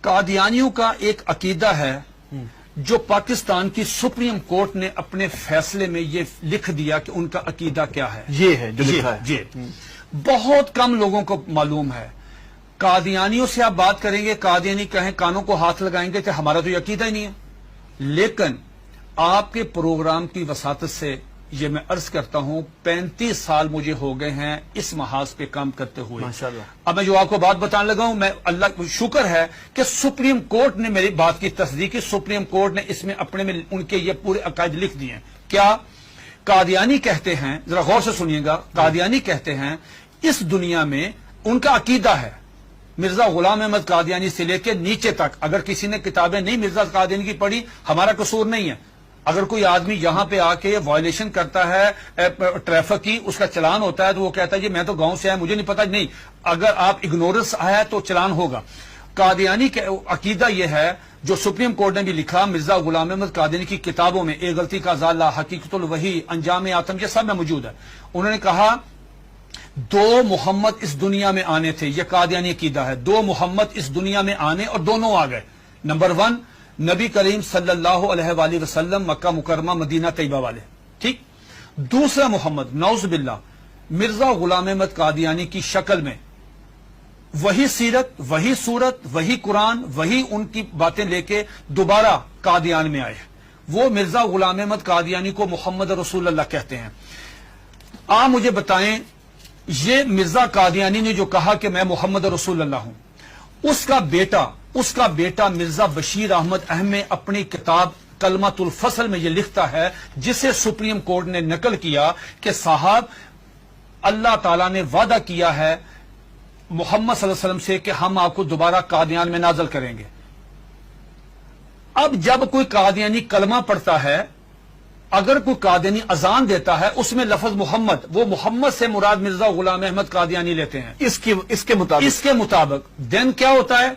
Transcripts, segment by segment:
قادیانیوں کا ایک عقیدہ ہے جو پاکستان کی سپریم کورٹ نے اپنے فیصلے میں یہ لکھ دیا کہ ان کا عقیدہ کیا ہے. یہ ہے جو لکھا ہے. یہ بہت کم لوگوں کو معلوم ہے. قادیانیوں سے آپ بات کریں گے، قادیانی کہیں کانوں کو ہاتھ لگائیں گے کہ ہمارا تو یہ عقیدہ ہی نہیں ہے. لیکن آپ کے پروگرام کی وساطت سے یہ میں عرض کرتا ہوں 35 سال مجھے ہو گئے ہیں اس محاذ پہ کام کرتے ہوئے. ماشاءاللہ. اب میں جو آپ کو بات بتانے لگا ہوں، میں اللہ کا شکر ہے کہ سپریم کورٹ نے میری بات کی تصدیق کی. سپریم کورٹ نے اس میں اپنے میں ان کے یہ پورے عقائد لکھ دیے ہیں. کیا قادیانی کہتے ہیں، ذرا غور سے سنیے گا، قادیانی کہتے ہیں اس دنیا میں ان کا عقیدہ ہے مرزا غلام احمد قادیانی سے لے کے نیچے تک. اگر کسی نے کتابیں نہیں مرزا قادیانی کی پڑھی، ہمارا قصور نہیں ہے. اگر کوئی آدمی یہاں پہ آ کے وائلیشن کرتا ہے ٹریفک کی، اس کا چلان ہوتا ہے تو وہ کہتا ہے جی میں تو گاؤں سے آیا، مجھے نہیں پتا. نہیں، اگر آپ اگنورنس آیا تو چلان ہوگا. قادیانی کا عقیدہ یہ ہے جو سپریم کورٹ نے بھی لکھا مرزا غلام احمد قادیانی کی کتابوں میں، ایک غلطی کا ازالہ، حقیقت الوحی، انجام آتم، یہ سب میں موجود ہے. انہوں نے کہا 2 محمد اس دنیا میں آنے تھے. یہ قادیانی عقیدہ ہے. 2 محمد اس دنیا میں آنے اور دونوں آ گئے. نمبر 1 نبی کریم صلی اللہ علیہ وآلہ وسلم، مکہ مکرمہ مدینہ طیبہ والے، ٹھیک. دوسرا محمد نعوذ باللہ مرزا غلام احمد قادیانی کی شکل میں وہی سیرت، وہی صورت، وہی قرآن، وہی ان کی باتیں لے کے دوبارہ قادیان میں آئے. وہ مرزا غلام احمد قادیانی کو محمد رسول اللہ کہتے ہیں. آپ مجھے بتائیں یہ مرزا قادیانی نے جو کہا کہ میں محمد رسول اللہ ہوں، اس کا بیٹا مرزا بشیر احمد احمد اپنی کتاب کلمۃ الفصل میں یہ لکھتا ہے، جسے سپریم کورٹ نے نقل کیا کہ صاحب اللہ تعالیٰ نے وعدہ کیا ہے محمد صلی اللہ علیہ وسلم سے کہ ہم آپ کو دوبارہ قادیان میں نازل کریں گے. اب جب کوئی قادیانی کلمہ پڑھتا ہے، اگر کوئی قادیانی اذان دیتا ہے، اس میں لفظ محمد، وہ محمد سے مراد مرزا غلام احمد قادیانی لیتے ہیں اس کے مطابق دین کیا ہوتا ہے؟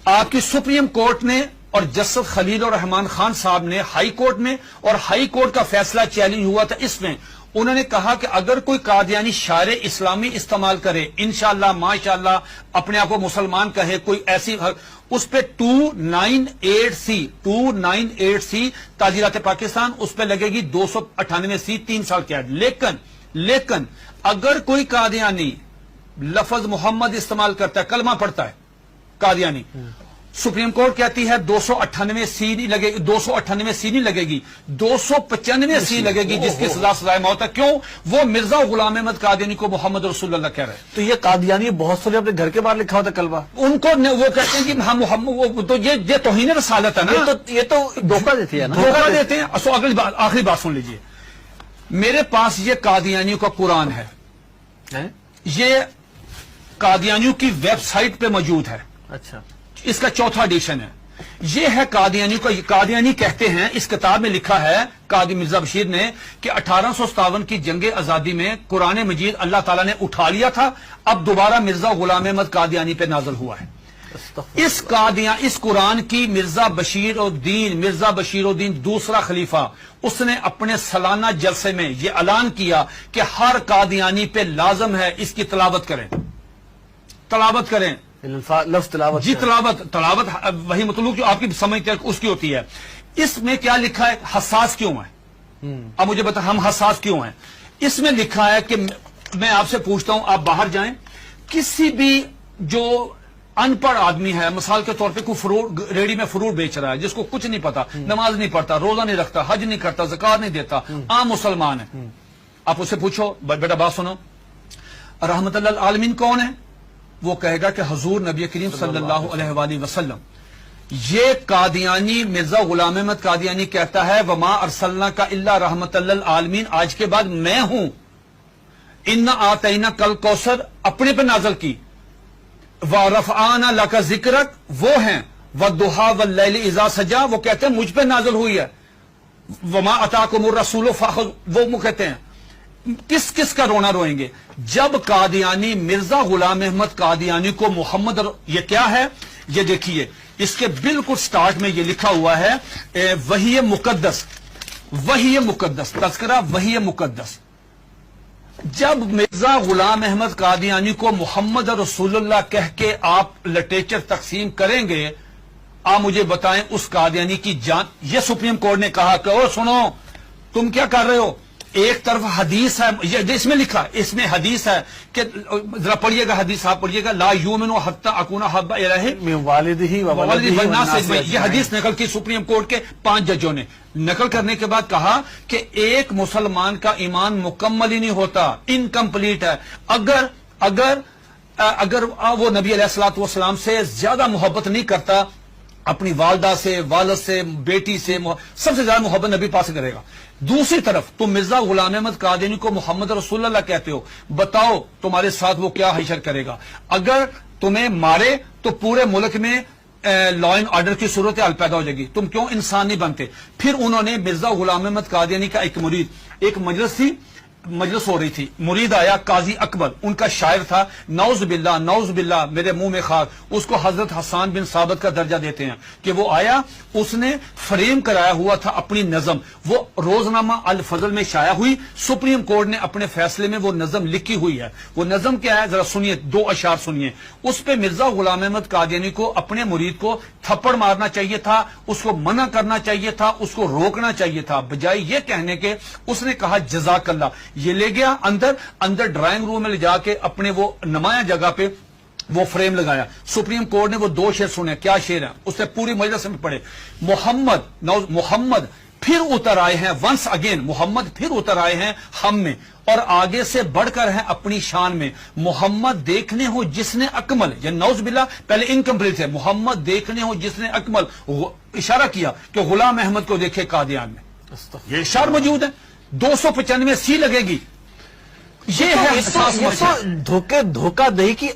آپ کی سپریم کورٹ نے اور جسٹس خلیل الرحمان خان صاحب نے ہائی کورٹ میں، اور ہائی کورٹ کا فیصلہ چیلنج ہوا تھا اس میں، انہوں نے کہا کہ اگر کوئی قادیانی شعر اسلامی استعمال کرے، انشاءاللہ ماشاءاللہ اپنے آپ کو مسلمان کہے، کوئی ایسی، اس پہ 298C تعزیرات پاکستان، اس پہ لگے گی 298C 3 سال کی عید. لیکن اگر کوئی قادیانی لفظ محمد استعمال کرتا ہے، کلمہ پڑھتا ہے قادیانی، سپریم کورٹ کہتی ہے 298C نہیں لگے گی، 298C نہیں لگے گی، 295C لگے گی، جس کی سزا سزائے موت ہے. کیوں؟ وہ مرزا غلام احمد قادیانی کو محمد رسول اللہ کہہ رہے ہیں. تو یہ قادیانی بہت سارے اپنے گھر کے باہر لکھا ہوتا کلمہ، ان کو وہ کہتے ہیں کہ ہم محمد، تو یہ توہین رسالت ہے نا. یہ تو دھوکہ دیتی ہے نا، دھوکہ دیتے ہیں. آخری بات سن لیجئے، میرے پاس یہ قادیانیوں کا قرآن ہے، یہ قادیانیوں کی ویب سائٹ پہ موجود ہے. اچھا، اس کا 4تھا ایڈیشن ہے. یہ ہے قادیانیوں کا. قادیانی کہتے ہیں، اس کتاب میں لکھا ہے قادی مرزا بشیر نے کہ 1857 کی جنگ آزادی میں قرآن مجید اللہ تعالیٰ نے اٹھا لیا تھا، اب دوبارہ مرزا غلام احمد قادیانی پہ نازل ہوا ہے. اس قرآن کی مرزا بشیر الدین دوسرا خلیفہ، اس نے اپنے سالانہ جلسے میں یہ اعلان کیا کہ ہر قادیانی پہ لازم ہے اس کی تلاوت کریں. لفظ تلاوت، جی تلاوت وہی مطلوب جو آپ کی سمجھتے ہیں اس کی ہوتی ہے. اس میں کیا لکھا ہے؟ حساس کیوں ہے؟ اب مجھے بتا ہم حساس کیوں ہیں؟ اس میں لکھا ہے کہ میں آپ سے پوچھتا ہوں، آپ باہر جائیں، کسی بھی جو ان پڑھ آدمی ہے، مثال کے طور پہ کوئی ریڑی میں فروٹ بیچ رہا ہے، جس کو کچھ نہیں پتا، نماز نہیں پڑھتا، روزہ نہیں رکھتا، حج نہیں کرتا، زکات نہیں دیتا، عام مسلمان ہے، آپ اس سے پوچھو بیٹا بات سنو، رحمت اللہ العالمین کون ہے؟ وہ کہے گا کہ حضور نبی کریم صلی اللہ علیہ وآلہ وسلم. یہ قادیانی مرزا غلام احمد قادیانی کہتا ہے وما ارسلناک الا رحمت للعالمین، آج کے بعد میں ہوں. انا آتینا کل کوثر اپنے پہ نازل کی. ورفعنا لک ذکرک وہ ہیں، والضحی واللیل اذا سجا وہ کہتے ہیں مجھ پہ نازل ہوئی ہے. وما اتاکم الرسول فخذوہ وہ کہتے ہیں. کس کا رونا روئیں گے جب قادیانی مرزا غلام احمد قادیانی کو محمد یہ کیا ہے؟ یہ دیکھیے اس کے بالکل سٹارٹ میں یہ لکھا ہوا ہے وحی مقدس، تذکرہ وحی مقدس. جب مرزا غلام احمد قادیانی کو محمد رسول اللہ کہہ کے آپ لٹریچر تقسیم کریں گے، آپ مجھے بتائیں اس قادیانی کی جان. یہ سپریم کورٹ نے کہا کہ او سنو تم کیا کر رہے ہو، ایک طرف حدیث ہے، یہ اس میں لکھا، اس میں حدیث ہے کہ ذرا پڑھیے گا حدیث، آپ پڑھیے گا، لا یؤمن حتی اکون احب الیہ من والدہ و ولدہ والناس والناس اجمعین. یہ حدیث نقل کی سپریم کورٹ کے 5 ججوں نے. نقل کرنے کے بعد کہا کہ ایک مسلمان کا ایمان مکمل ہی نہیں ہوتا، انکمپلیٹ ہے اگر وہ نبی علیہ الصلوۃ والسلام سے زیادہ محبت نہیں کرتا، اپنی والدہ سے، والد سے، بیٹی سے، سب سے زیادہ محبت نبی پاس کرے گا. دوسری طرف تم مرزا غلام احمد قادیانی کو محمد رسول اللہ کہتے ہو، بتاؤ تمہارے ساتھ وہ کیا حشر کرے گا. اگر تمہیں مارے تو پورے ملک میں لا اینڈ آرڈر کی صورتحال پیدا ہو جائے گی، تم کیوں انسان نہیں بنتے. پھر انہوں نے مرزا غلام احمد قادیانی کا ایک مرید، ایک مجلس ہو رہی تھی، مرید آیا قاضی اکبر، ان کا شاعر تھا، نعوذ باللہ میرے منہ میں خاک، اس کو حضرت حسان بن ثابت کا درجہ دیتے ہیں کہ وہ آیا، اس نے فریم کرایا ہوا تھا اپنی نظم، وہ روزنامہ الفضل میں شائع ہوئی، سپریم کورٹ نے اپنے فیصلے میں وہ نظم لکھی ہوئی ہے. وہ نظم کیا ہے ذرا سنیے، 2 اشعار سنیے. اس پہ مرزا غلام احمد قادیانی کو اپنے مرید کو تھپڑ مارنا چاہیے تھا، اس کو منع کرنا چاہیے تھا، اس کو روکنا چاہیے تھا، بجائے یہ کہنے کے اس نے کہا جزاک اللہ. یہ لے گیا اندر ڈرائنگ روم میں لے جا کے اپنے وہ نمایاں جگہ پہ وہ فریم لگایا. سپریم کورٹ نے وہ 2 شعر سنے. کیا شعر ہیں اس نے پوری مجلس میں پڑھے. محمد پھر اتر آئے ہیں، ونس اگین محمد پھر اتر آئے ہیں ہم میں، اور آگے سے بڑھ کر ہیں اپنی شان میں. محمد دیکھنے ہو جس نے اکمل، یا نعوذ باللہ پہلے انکمپلیٹ ہے، محمد دیکھنے ہو جس نے اکمل، اشارہ کیا کہ غلام احمد کو دیکھے قادیان میں. یہ اشعار موجود ہے، 295 سی لگے گی. یہ ہے دھوکہ دہی کی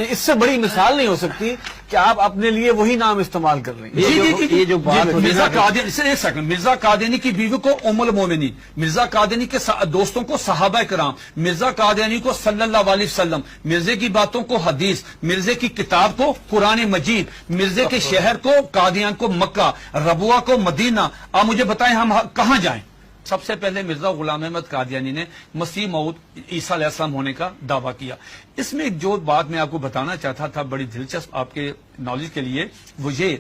اس سے بڑی مثال نہیں ہو سکتی کہ آپ اپنے لیے وہی نام استعمال کر رہے ہیں. یہ جو بات مرزا قادیانی، ایک سیکنڈ، مرزا قادیانی کی بیوی کو ام المومنین، مرزا قادیانی کے دوستوں کو صحابہ کرام، مرزا قادیانی کو صلی اللہ علیہ وسلم، مرزے کی باتوں کو حدیث، مرزے کی کتاب کو قرآن مجید، مرزے کے شہر کو قادیان کو مکہ، ربوہ کو مدینہ. آپ مجھے بتائیں ہم کہاں جائیں؟ سب سے پہلے مرزا غلام احمد قادیانی نے مسیح موعود عیسیٰ علیہ السلام ہونے کا دعویٰ کیا. اس میں جو بات میں آپ کو بتانا چاہتا تھا بڑی دلچسپ آپ کے نالج کے لیے، وہ یہ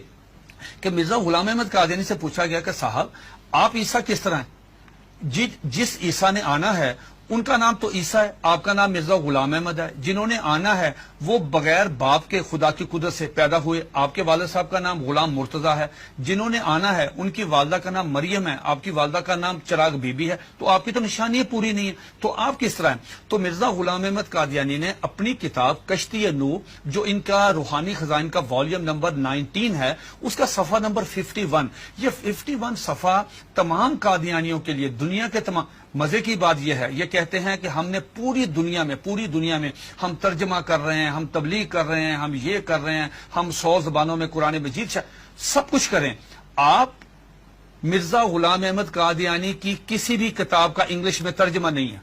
کہ مرزا غلام احمد قادیانی سے پوچھا گیا کہ صاحب آپ عیسیٰ کس طرح ہیں؟ جس عیسیٰ نے آنا ہے ان کا نام تو عیسیٰ ہے، آپ کا نام مرزا غلام احمد ہے. جنہوں نے آنا ہے وہ بغیر باپ کے خدا کی قدرت سے پیدا ہوئے، آپ کے والد صاحب کا نام غلام مرتضیٰ ہے. جنہوں نے آنا ہے ان کی والدہ کا نام مریم ہے، آپ کی والدہ کا نام چراغ بی بی ہے. تو آپ کی تو نشانی پوری نہیں ہے، تو آپ کس طرح ہیں؟ تو مرزا غلام احمد قادیانی نے اپنی کتاب کشتی نوح، جو ان کا روحانی خزائن کا والیوم نمبر 19 ہے، اس کا صفحہ نمبر 51، یہ 51 صفحہ تمام قادیانیوں کے لیے، دنیا کے تمام. مزے کی بات یہ ہے، یہ کہتے ہیں کہ ہم نے پوری دنیا میں ہم ترجمہ کر رہے ہیں، ہم تبلیغ کر رہے ہیں، ہم یہ کر رہے ہیں، ہم 100 زبانوں میں قرآن مجید سب کچھ کریں. آپ مرزا غلام احمد قادیانی کی کسی بھی کتاب کا انگلش میں ترجمہ نہیں ہے.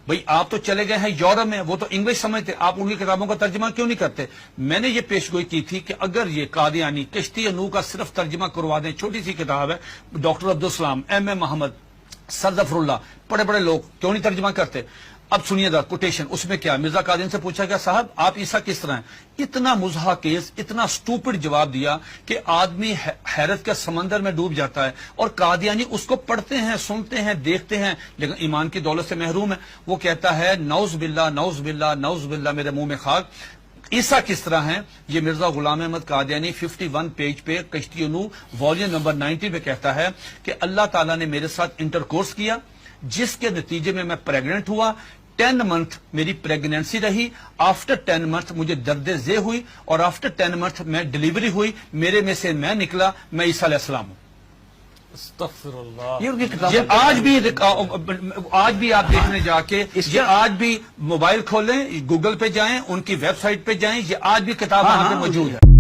بھئی آپ تو چلے گئے ہیں یورپ میں، وہ تو انگلش سمجھتے، آپ ان کی کتابوں کا ترجمہ کیوں نہیں کرتے؟ میں نے یہ پیشگوئی کی تھی کہ اگر یہ قادیانی کشتی نوح کا صرف ترجمہ کروا دیں، چھوٹی سی کتاب ہے، ڈاکٹر عبدالسلام، ایم اے محمد، سر ظفر اللہ، بڑے لوگ کیوں نہیں ترجمہ کرتے؟ اب سنیے دا کوٹیشن، اس میں کیا مرزا قادیانی سے پوچھا گیا صاحب آپ عیسیٰ کس طرح ہیں؟ اتنا مضحکیز، اتنا سٹوپڈ جواب دیا کہ آدمی حیرت کے سمندر میں ڈوب جاتا ہے. اور قادیانی اس کو پڑھتے ہیں، سنتے ہیں، دیکھتے ہیں، لیکن ایمان کی دولت سے محروم ہے. وہ کہتا ہے نعوذ باللہ میرے منہ میں خاک، عیسیٰ کس طرح ہیں؟ یہ مرزا غلام احمد قادیانی 51 پیج پہ کشتی نوح والیوم نمبر 90 پہ کہتا ہے کہ اللہ تعالیٰ نے میرے ساتھ انٹرکورس کیا، جس کے نتیجے میں پریگننٹ ہوا. 10 منتھ میری پریگننسی رہی، آفٹر 10 منتھ مجھے درد ذیل ہوئی، اور آفٹر 10 منتھ میں ڈیلیوری ہوئی، میرے میں سے میں نکلا، میں عیسیٰ علیہ السلام ہوں. استغفر اللہ. یہ آج بھی آپ دیکھنے جا کے، یہ آج بھی موبائل کھولیں، گوگل پہ جائیں، ان کی ویب سائٹ پہ جائیں، یہ آج بھی کتاب وہاں پہ موجود ہے.